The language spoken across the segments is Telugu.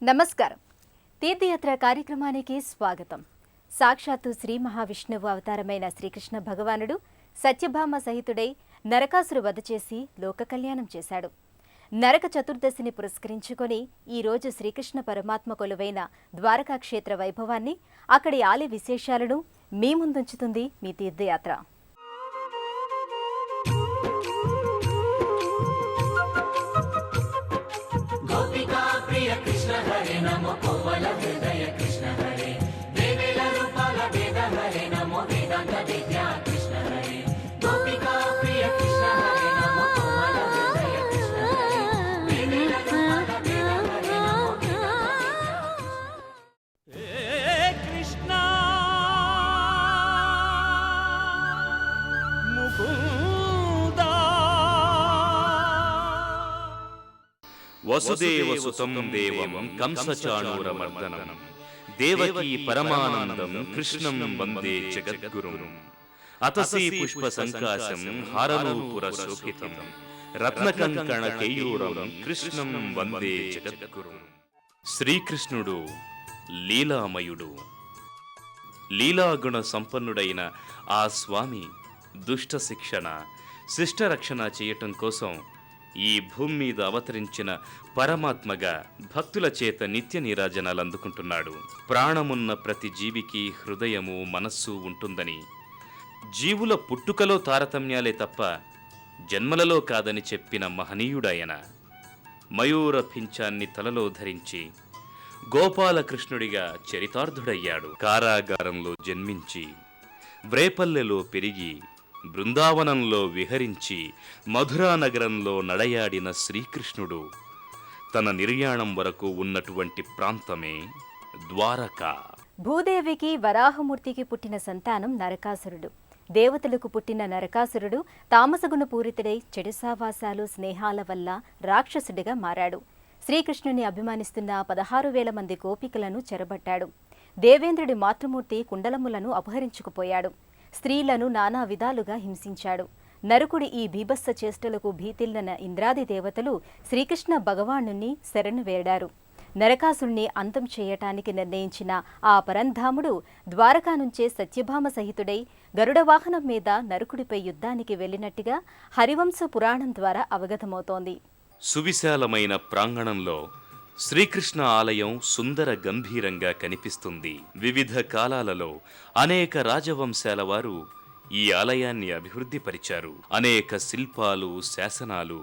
నమస్కారం. తీర్థయాత్ర కార్యక్రమానికి స్వాగతం. సాక్షాత్తు శ్రీ మహావిష్ణువు అవతారమైన శ్రీకృష్ణ భగవానుడు సత్యభామ సహితుడై నరకాసురు వధ చేసి లోక కళ్యాణం చేశాడు. నరక చతుర్దశిని పురస్కరించుకొని ఈరోజు శ్రీకృష్ణ పరమాత్మ కొలువైన ద్వారకా క్షేత్ర వైభవాన్ని, అక్కడి ఆలయ విశేషాలను మీ ముందుంచుతుంది మీ తీర్థయాత్ర. వసుదేవసుతం దేవం కంసచాణూరమర్దనం దేవకీ పరమానందం కృష్ణం వందే జగద్గురుం అతసీ పుష్ప సంకాశం హారనూపుర శోభితం రత్నకంకణ కేయూరం కృష్ణం వందే జగద్గురుం. శ్రీకృష్ణుడు లీలామయుడు. లీలాగుణ సంపన్నుడైన ఆ స్వామి దుష్ట శిక్షణ, శిష్టరక్షణ చేయటం కోసం ఈ భూమి మీద అవతరించిన పరమాత్మగా భక్తుల చేత నిత్య నీరాజనాలు అందుకుంటున్నాడు. ప్రాణమున్న ప్రతి జీవికి హృదయము, మనస్సు ఉంటుందని, జీవుల పుట్టుకలో తారతమ్యాలే తప్ప జన్మలలో కాదని చెప్పిన మహనీయుడాయన మయూర పింఛాన్ని తలలో ధరించి గోపాలకృష్ణుడిగా చరితార్థుడయ్యాడు. కారాగారంలో జన్మించి వ్రేపల్లెలో పెరిగి బృందావనంలో విహరించి మధురా నగరంలో నడయాడిన శ్రీకృష్ణుడు తన నిర్యాణం వరకు ఉన్నటువంటి ప్రాంతమే ద్వారకా. భూదేవికి వరాహమూర్తికి పుట్టిన సంతానం నరకాసురుడు. దేవతలకు పుట్టిన నరకాసురుడు తామసగుణ పూరితుడై చెడు సావాసాలు, స్నేహాల వల్ల రాక్షసుడిగా మారాడు. శ్రీకృష్ణుని అభిమానిస్తున్న 16,000 మంది గోపికలను చెరబట్టాడు. దేవేంద్రుడి మాతృమూర్తి కుండలములను అపహరించుకుపోయాడు. స్త్రీలను నానా విధాలుగా హింసించాడు. నరకుడి ఈ బీభత్స చేష్టలకు భీతిల్లిన ఇంద్రాది దేవతలు శ్రీకృష్ణ భగవానుని శరణు వేడారు. నరకాసురుణ్ణి అంతం చేయటానికి నిర్ణయించిన ఆ పరంధాముడు ద్వారకా నుంచే సత్యభామ సహితుడై గరుడ వాహనం మీద నరకుడిపై యుద్ధానికి వెళ్లినట్టుగా హరివంశ పురాణం ద్వారా అవగతమవుతోంది. సువిశాలమైన ప్రాంగణంలో శ్రీకృష్ణ ఆలయం సుందర గంభీరంగా కనిపిస్తుంది. వివిధ కాలాలలో అనేక రాజవంశాల వారు ఈ ఆలయాన్ని అభివృద్ధి పరిచారు. అనేక శిల్పాలు, శాసనాలు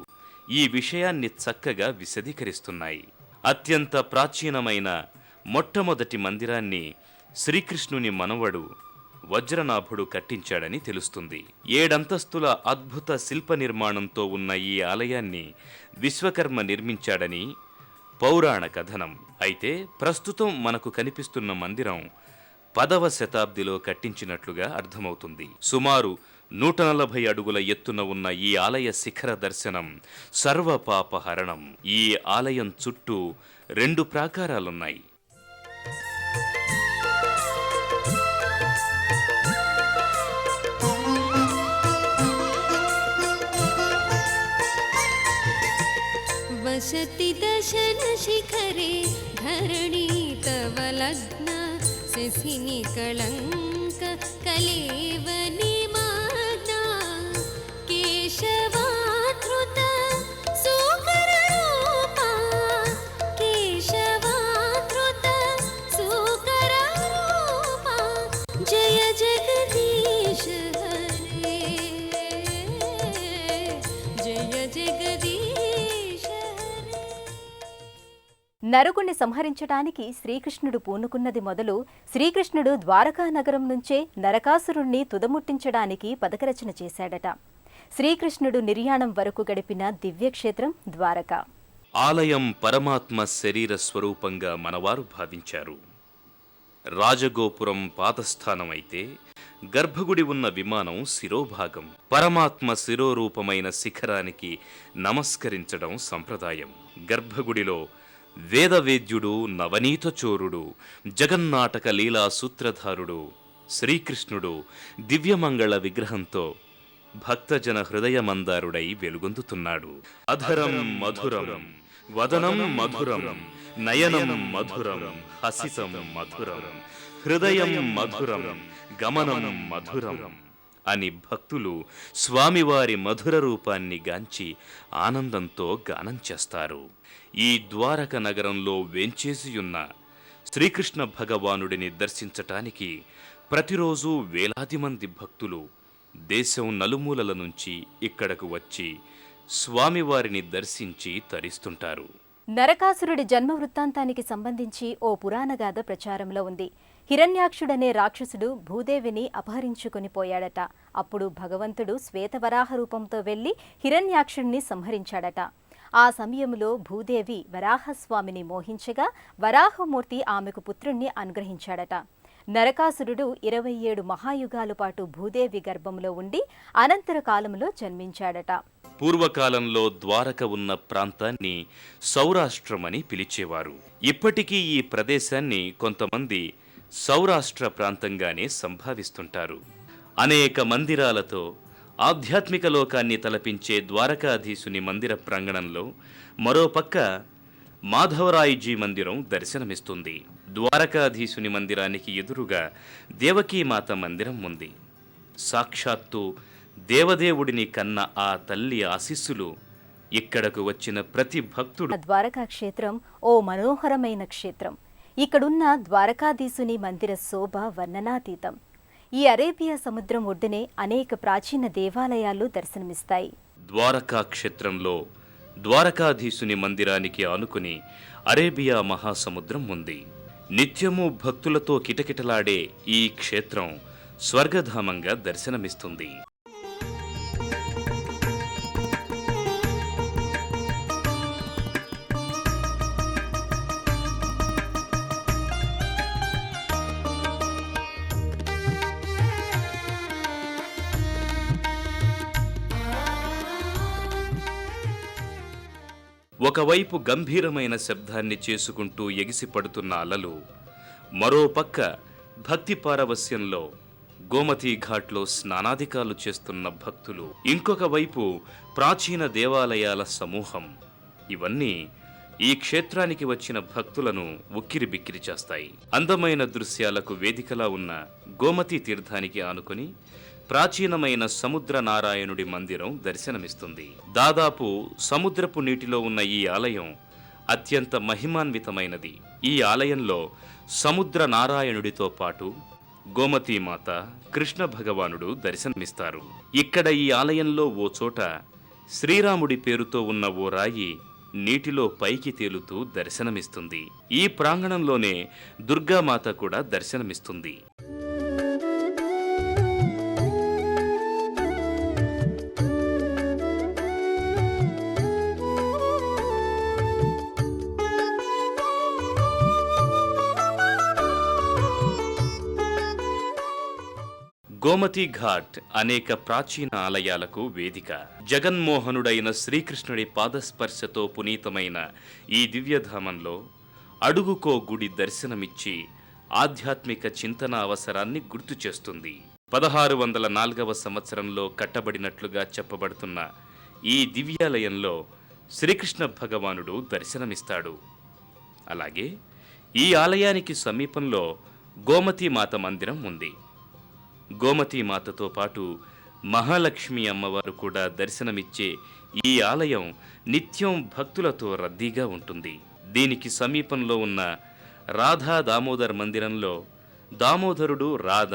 ఈ విషయాన్ని చక్కగా విశదీకరిస్తున్నాయి. అత్యంత ప్రాచీనమైన మొట్టమొదటి మందిరాన్ని శ్రీకృష్ణుని మనవడు వజ్రనాభుడు కట్టించాడని తెలుస్తుంది. 7 అంతస్తుల అద్భుత శిల్ప నిర్మాణంతో ఉన్న ఈ ఆలయాన్ని విశ్వకర్మ నిర్మించాడని పౌరాణ కథనం. అయితే ప్రస్తుతం మనకు కనిపిస్తున్న మందిరం 10వ శతాబ్దిలో కట్టించినట్లుగా అర్థమవుతుంది. సుమారు 140 అడుగుల ఎత్తున ఉన్న ఈ ఆలయ శిఖర దర్శనం సర్వపాపహరణం. ఈ ఆలయం చుట్టూ 2 ప్రాకారాలున్నాయి. वसति दशन शिखरे धरणी तव लग्न शशिनि कलंक कलेवनि माग्ना केशवाधृत सुकर रूपा केशवाधृत सुकर रूपा जय जगदीश हरे जय जगदीश. నరకుణ్ణి సంహరించడానికి శ్రీకృష్ణుడు పూనుకున్నది మొదలు శ్రీకృష్ణుడు ద్వారకా నగరం నుంచే నరకాసురుణ్ణి తుదముట్టించడానికి పథకరచన చేశాడట. శ్రీకృష్ణుడు నిర్యాణం వరకు గడిపిన దివ్యక్షేత్రం ద్వారక. ఆలయం పరమాత్మ శరీర స్వరూపంగా మనవారు భావించారు. రాజగోపురం పాదస్థానమైతే గర్భగుడి ఉన్న విమానం శిరోభాగం. పరమాత్మ శిరోరూపమైన శిఖరానికి నమస్కరించడం సంప్రదాయం. గర్భగుడిలో వేదవేద్యుడు, నవనీతచోరుడు, జగన్నాటక లీలా సూత్రధారుడు శ్రీకృష్ణుడు దివ్యమంగళ విగ్రహంతో భక్తజన హృదయమందారుడై వెలుగొందుతున్నాడు. అధరం మధురం, వదనం మధురం, నయనం మధురం హసితం మధురం హృదయం మధురం గమనం మధురం అని భక్తులు స్వామివారి మధుర రూపాన్ని గాంచి ఆనందంతో గానం చేస్తారు. ఈ ద్వారక నగరంలో వేంచేసియున్న శ్రీకృష్ణ భగవానుడిని దర్శించటానికి ప్రతిరోజు వేలాది మంది భక్తులు దేశం నలుమూలల నుంచి ఇక్కడకు వచ్చి స్వామివారిని దర్శించి తరిస్తుంటారు. నరకాసురుడి జన్మ వృత్తాంతానికి సంబంధించి ఓ పురాణగాథ ప్రచారంలో ఉంది. హిరణ్యాక్షుడనే రాక్షసుడు భూదేవిని అపహరించుకొని పోయాడట. అప్పుడు భగవంతుడు శ్వేతవరాహ రూపంతో వెళ్లి హిరణ్యాక్షుడిని సంహరించాడట. ఆ సమయంలో భూదేవి వరాహస్వామిని మోహించగా వరాహమూర్తి ఆమెకు పుత్రుణ్ణి అనుగ్రహించాడట. నరకాసురుడు 27 మహాయుగాల పాటు భూదేవి గర్భంలో ఉండి అనంతర కాలంలో జన్మించాడట. పూర్వకాలంలో ద్వారక ఉన్న ప్రాంతాన్ని సౌరాష్ట్రమని పిలిచేవారు. ఇప్పటికీ ఈ ప్రదేశాన్ని కొంతమంది సౌరాష్ట్ర ప్రాంతంగానే సంభావిస్తుంటారు. అనేక మందిరాలతో ఆధ్యాత్మిక లోకాన్ని తలపించే ద్వారకాధీశుని మందిర ప్రాంగణంలో మరోపక్క మాధవరాయజీ మందిరం దర్శనమిస్తుంది. ద్వారకాధీశుని మందిరానికి ఎదురుగా దేవకీమాత మందిరం ఉంది. సాక్షాత్తు దేవదేవుడిని కన్న ఆ తల్లి ఆశీస్సులు ఇక్కడకు వచ్చిన ప్రతి భక్తుడు. ద్వారకా క్షేత్రం ఓ మనోహరమైన క్షేత్రం. ఇక్కడున్న ద్వారకాధీశుని మందిర శోభ వర్ణనాతీతం. ఈ అరేబియా సముద్రం ఒడ్డునే అనేక ప్రాచీన దేవాలయాలు దర్శనమిస్తాయి. ద్వారకా క్షేత్రంలో ద్వారకాధీశుని మందిరానికి ఆనుకుని అరేబియా మహాసముద్రం ఉంది. నిత్యము భక్తులతో కిటకిటలాడే ఈ క్షేత్రం స్వర్గధామంగా దర్శనమిస్తుంది. ఒకవైపు గంభీరమైన శబ్దాన్ని చేసుకుంటూ ఎగిసిపడుతున్న అలలు, మరోపక్క భక్తి పారవస్యంలో గోమతీ ఘాట్లో స్నానాధికాలు చేస్తున్న భక్తులు, ఇంకొక వైపు ప్రాచీన దేవాలయాల సమూహం. ఇవన్నీ ఈ క్షేత్రానికి వచ్చిన భక్తులను ఉక్కిరిబిక్కిరి చేస్తాయి. అందమైన దృశ్యాలకు వేదికలా ఉన్న గోమతీ తీర్థానికి ఆనుకుని ప్రాచీనమైన సముద్ర నారాయణుడి మందిరం దర్శనమిస్తుంది. దాదాపు సముద్రపు నీటిలో ఉన్న ఈ ఆలయం అత్యంత మహిమాన్వితమైనది. ఈ ఆలయంలో సముద్ర నారాయణుడితో పాటు గోమతీమాత, కృష్ణ భగవానుడు దర్శనమిస్తారు. ఇక్కడ ఈ ఆలయంలో ఓ చోట శ్రీరాముడి పేరుతో ఉన్న ఓ రాయి నీటిలో పైకి తేలుతూ దర్శనమిస్తుంది. ఈ ప్రాంగణంలోనే దుర్గామాత కూడా దర్శనమిస్తుంది. గోమతీ ఘాట్ అనేక ప్రాచీన ఆలయాలకు వేదిక. జగన్మోహనుడైన శ్రీకృష్ణుడి పాదస్పర్శతో పునీతమైన ఈ దివ్యధామంలో అడుగుకో గుడి దర్శనమిచ్చి ఆధ్యాత్మిక చింతన అవసరాన్ని గుర్తు చేస్తుంది. 1604వ సంవత్సరంలో కట్టబడినట్లుగా చెప్పబడుతున్న ఈ దివ్యాలయంలో శ్రీకృష్ణ భగవానుడు దర్శనమిస్తాడు. అలాగే ఈ ఆలయానికి సమీపంలో గోమతీమాత మందిరం ఉంది. గోమతీమాతతో పాటు మహాలక్ష్మి అమ్మవారు కూడా దర్శనమిచ్చే ఈ ఆలయం నిత్యం భక్తులతో రద్దీగా ఉంటుంది. దీనికి సమీపంలో ఉన్న రాధా దామోదర్ మందిరంలో దామోదరుడు, రాధ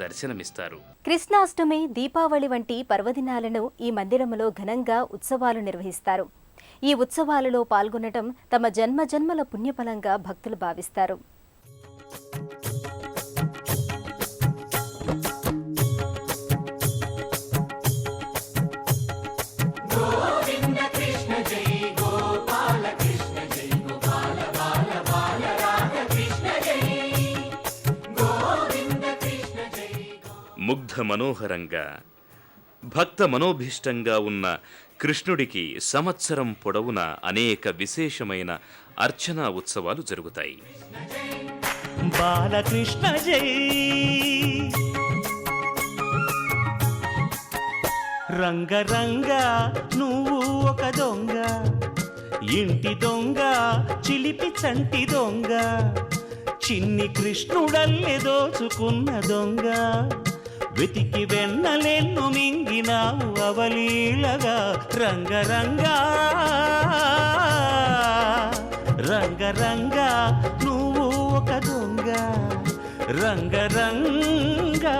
దర్శనమిస్తారు. కృష్ణాష్టమి, దీపావళి వంటి పర్వదినాలను ఈ మందిరంలో ఘనంగా ఉత్సవాలు నిర్వహిస్తారు. ఈ ఉత్సవాలలో పాల్గొనటం తమ జన్మజన్మల పుణ్యఫలంగా భక్తులు భావిస్తారు. ముగ్ధ మనోహరంగా భక్త మనోభీష్టంగా ఉన్న కృష్ణుడికి సంవత్సరం పొడవునా అనేక విశేషమైన అర్చనా ఉత్సవాలు జరుగుతాయి. బాలకృష్ణ జై, రంగరంగ నువ్వు ఒక దొంగ, ఇంటి దొంగ చిలిపి చంటి దొంగ చిన్ని కృష్ణుడల్లె దోచుకున్న దొంగ వెతికి వెన్నలెన్ను మింగినావు అవలీలగా రంగరంగా రంగరంగా నువ్వు ఒక దొంగ రంగరంగా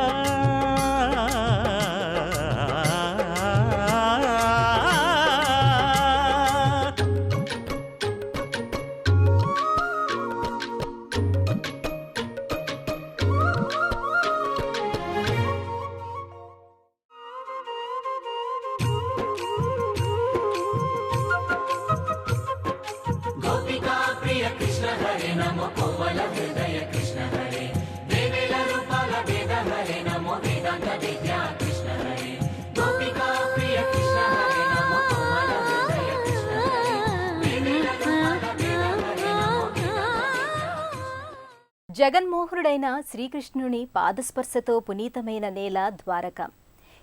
జగన్మోహనుడైన శ్రీకృష్ణుని పాదస్పర్శతో పునీతమైన నేల ద్వారక.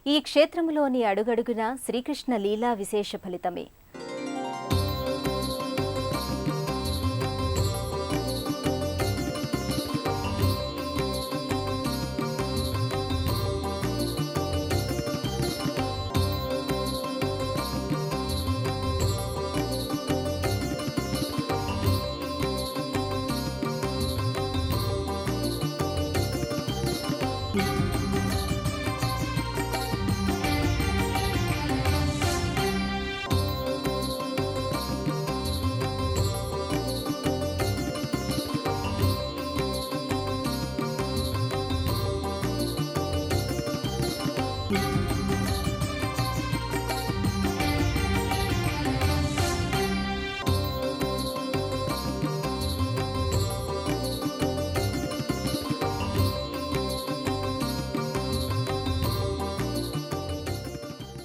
ఈ క్షేత్రములోని అడుగడుగున శ్రీకృష్ణ లీలా విశేష ఫలితమే.